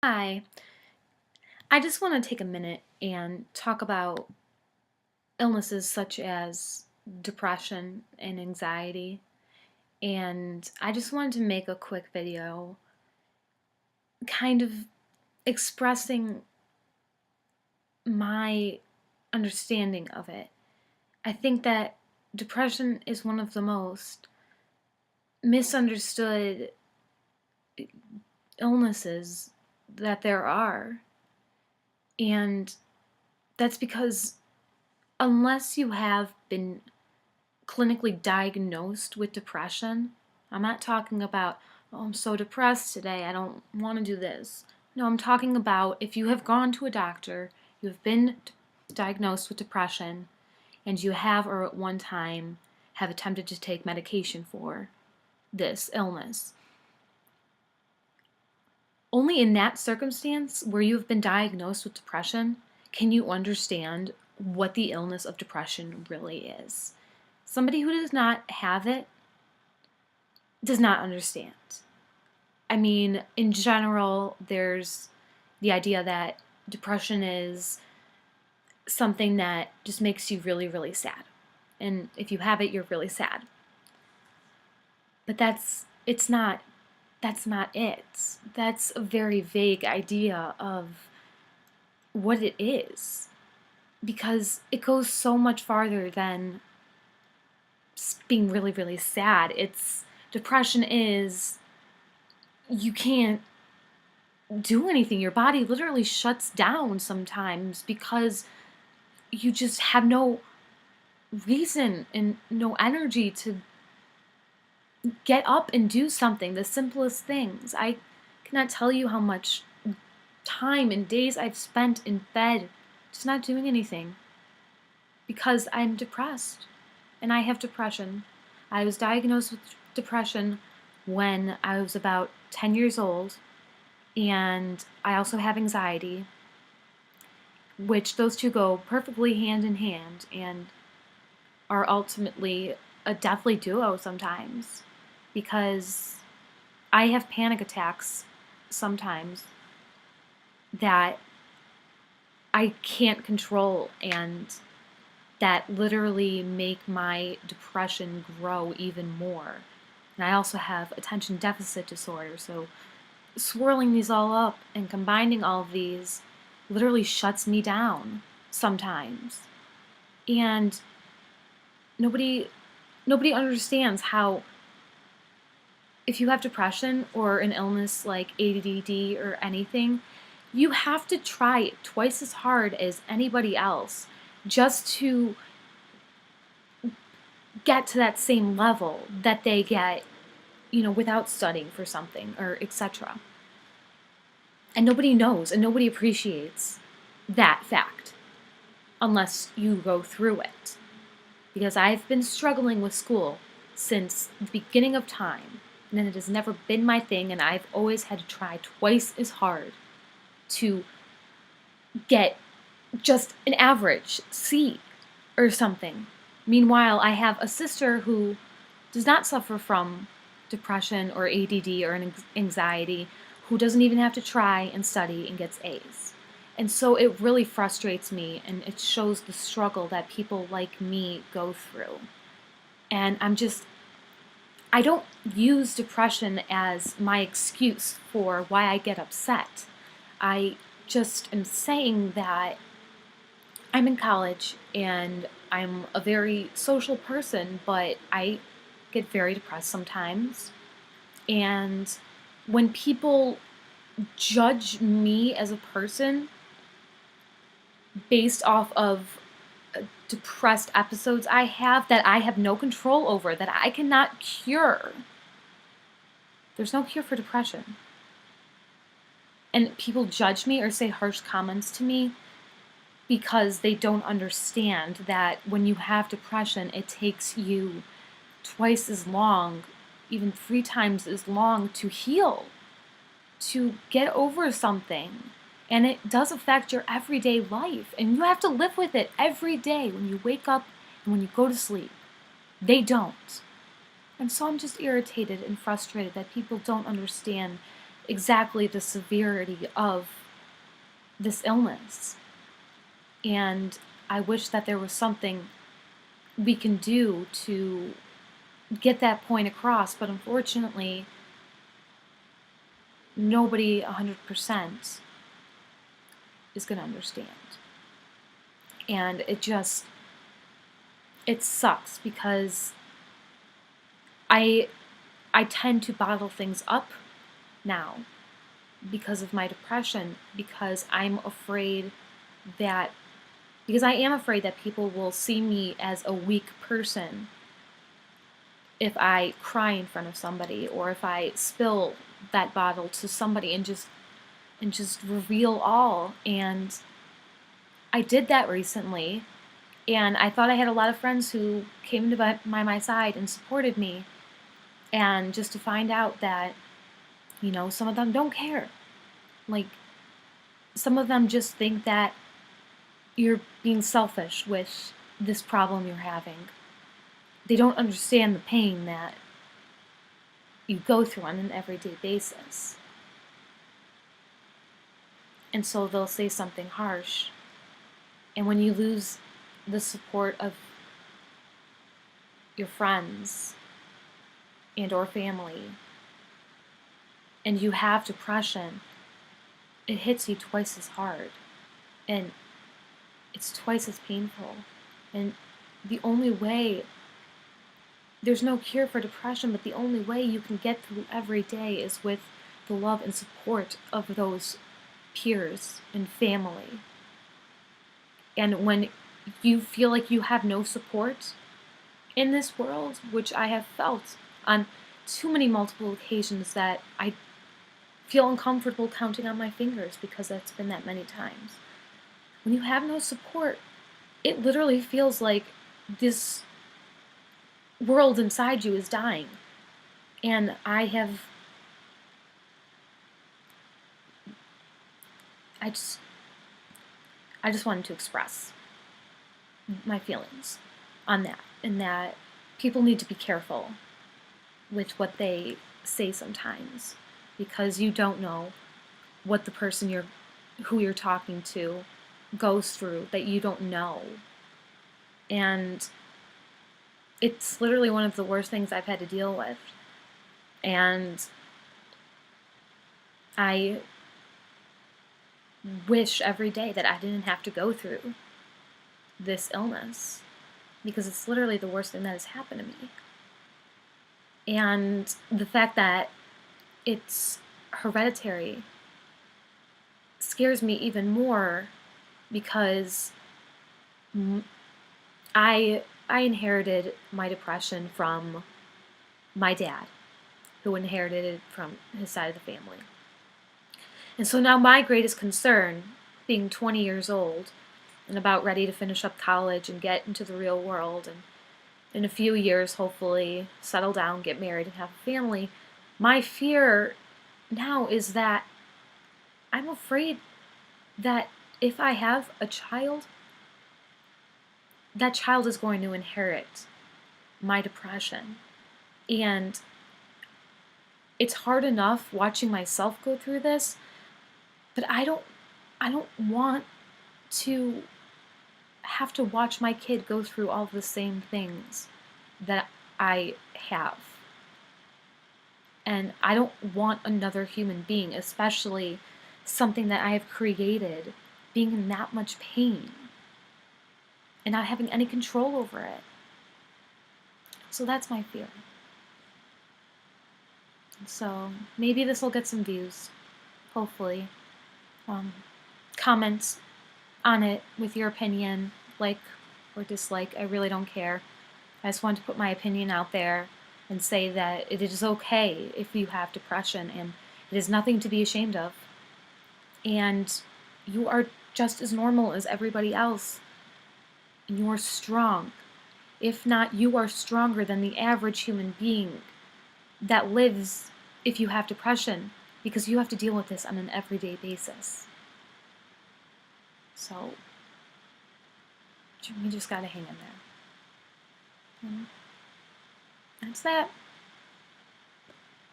Hi, I just want to take a minute and talk about illnesses such as depression and anxiety. And I just wanted to make a quick video kind of expressing my understanding of it. I think that depression is one of the most misunderstood illnesses that there are. And that's because unless you have been clinically diagnosed with depression, I'm not talking about, oh, I'm so depressed today, I don't want to do this. No, I'm talking about if you have gone to a doctor, you have been diagnosed with depression, and you have or at one time have attempted to take medication for this illness. Only in that circumstance where you have been diagnosed with depression can you understand what the illness of depression really is. Somebody who does not have it does not understand. I mean, in general, there's the idea that depression is something that just makes you really, really sad. And if you have it, you're really sad. But that's not it. That's a very vague idea of what it is. Because it goes so much farther than being really, really sad. Depression is, you can't do anything. Your body literally shuts down sometimes because you just have no reason and no energy to get up and do something. The simplest things. I cannot tell you how much time and days I've spent in bed just not doing anything because I'm depressed and I have depression. I was diagnosed with depression when I was about 10 years old, and I also have anxiety, which those two go perfectly hand in hand and are ultimately a deathly duo sometimes, because I have panic attacks sometimes that I can't control and that literally make my depression grow even more. And I also have attention deficit disorder, so swirling these all up and combining all of these literally shuts me down sometimes. And nobody understands how, if you have depression or an illness like ADD or anything, you have to try twice as hard as anybody else just to get to that same level that they get, without studying for something or etc. And nobody knows and nobody appreciates that fact unless you go through it. Because I've been struggling with school since the beginning of time, and it has never been my thing, and I've always had to try twice as hard to get just an average C or something. Meanwhile, I have a sister who does not suffer from depression or ADD or anxiety, who doesn't even have to try and study and gets A's. And so it really frustrates me, and it shows the struggle that people like me go through. And I don't use depression as my excuse for why I get upset. I just am saying that I'm in college and I'm a very social person, but I get very depressed sometimes. And when people judge me as a person based off of depressed episodes I have that I have no control over, that I cannot cure, there's no cure for depression. And people judge me or say harsh comments to me because they don't understand that when you have depression, it takes you twice as long, even 3 times as long to heal, to get over something. And it does affect your everyday life. And you have to live with it every day when you wake up and when you go to sleep. They don't. And so I'm just irritated and frustrated that people don't understand exactly the severity of this illness. And I wish that there was something we can do to get that point across, but unfortunately, nobody 100% is going to understand. And it sucks because I I tend to bottle things up now because of my depression, because that I am afraid that people will see me as a weak person if I cry in front of somebody, or if I spill that bottle to somebody and just reveal all. And I did that recently, and I thought I had a lot of friends who came to my side and supported me, and just to find out that, some of them don't care. Like, some of them just think that you're being selfish with this problem you're having. They don't understand the pain that you go through on an everyday basis. And so they'll say something harsh. And when you lose the support of your friends and or family, and you have depression, it hits you twice as hard. And it's twice as painful. And the only way, there's no cure for depression, but the only way you can get through every day is with the love and support of those peers and family. And when you feel like you have no support in this world, which I have felt on too many multiple occasions that I feel uncomfortable counting on my fingers because that's been that many times. When you have no support, it literally feels like this world inside you is dying. And I just wanted to express my feelings on that, and that people need to be careful with what they say sometimes, because you don't know what the person who you're talking to goes through that you don't know. And it's literally one of the worst things I've had to deal with. And I wish every day that I didn't have to go through this illness, because it's literally the worst thing that has happened to me. And the fact that it's hereditary scares me even more, because I inherited my depression from my dad, who inherited it from his side of the family. And so now my greatest concern, being 20 years old and about ready to finish up college and get into the real world, and in a few years hopefully settle down, get married, and have a family, my fear now is that I'm afraid that if I have a child, that child is going to inherit my depression. And it's hard enough watching myself go through this, but I don't want to have to watch my kid go through all the same things that I have. And I don't want another human being, especially something that I have created, being in that much pain and not having any control over it. So that's my fear. So maybe this will get some views, hopefully. Comment on it with your opinion, like or dislike. I really don't care. I just want to put my opinion out there and say that it is okay if you have depression, and it is nothing to be ashamed of. And you are just as normal as everybody else. And you are strong. If not, you are stronger than the average human being that lives if you have depression, because you have to deal with this on an everyday basis. So, we just gotta hang in there. And that's that.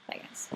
Bye, guys.